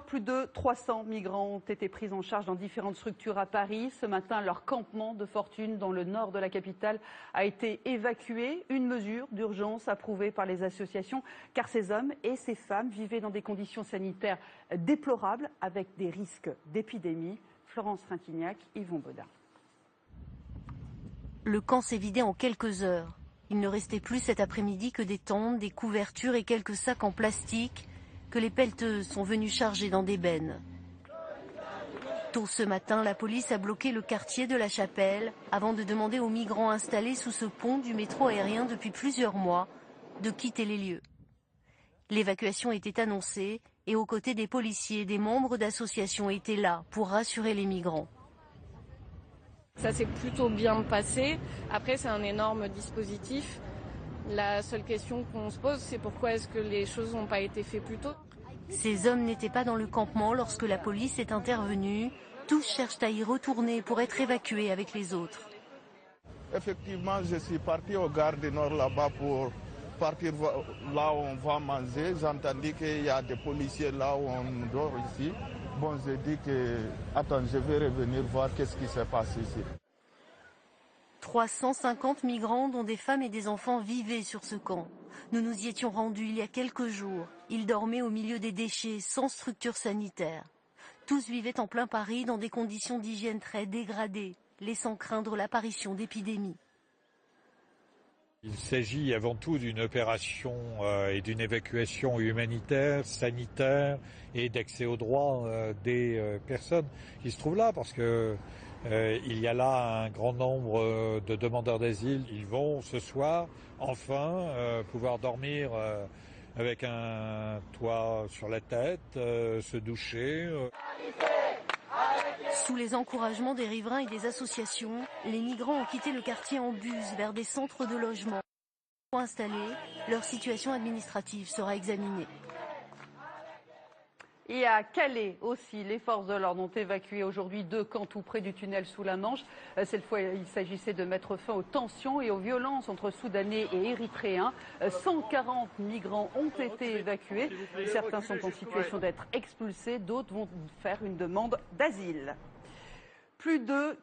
Plus de 300 migrants ont été pris en charge dans différentes structures à Paris. Ce matin, leur campement de fortune dans le nord de la capitale a été évacué. Une mesure d'urgence approuvée par les associations, car ces hommes et ces femmes vivaient dans des conditions sanitaires déplorables avec des risques d'épidémie. Florence Trintignac, Yvon Bodin. Le camp s'est vidé en quelques heures. Il ne restait plus cet après-midi que des tentes, des couvertures et quelques sacs en plastique que les pelleteuses sont venues charger dans des bennes. Tôt ce matin, la police a bloqué le quartier de la Chapelle avant de demander aux migrants installés sous ce pont du métro aérien depuis plusieurs mois de quitter les lieux. L'évacuation était annoncée et aux côtés des policiers, des membres d'associations étaient là pour rassurer les migrants. Ça s'est plutôt bien passé. Après, c'est un énorme dispositif. La seule question qu'on se pose, c'est pourquoi est-ce que les choses n'ont pas été faites plus tôt. Ces hommes n'étaient pas dans le campement lorsque la police est intervenue. Tous cherchent à y retourner pour être évacués avec les autres. Effectivement, je suis parti au gare du Nord là-bas pour partir là où on va manger. J'ai entendu qu'il y a des policiers là où on dort ici. Bon, j'ai dit que, attends, je vais revenir voir qu'est-ce qui s'est passé ici. 350 migrants, dont des femmes et des enfants, vivaient sur ce camp. Nous nous y étions rendus il y a quelques jours. Ils dormaient au milieu des déchets, sans structure sanitaire. Tous vivaient en plein Paris dans des conditions d'hygiène très dégradées, laissant craindre l'apparition d'épidémies. Il s'agit avant tout d'une opération et d'une évacuation humanitaire, sanitaire et d'accès aux droits des personnes qui se trouvent là, parce que il y a là un grand nombre de demandeurs d'asile. Ils vont ce soir enfin pouvoir dormir avec un toit sur la tête, se doucher. Sous les encouragements des riverains et des associations, les migrants ont quitté le quartier en bus vers des centres de logement. Pour installer, leur situation administrative sera examinée. Et à Calais aussi, les forces de l'ordre ont évacué aujourd'hui 2 camps tout près du tunnel sous la Manche. Cette fois, il s'agissait de mettre fin aux tensions et aux violences entre Soudanais et Érythréens. 140 migrants ont été évacués. Certains sont en situation d'être expulsés, d'autres vont faire une demande d'asile. Plus de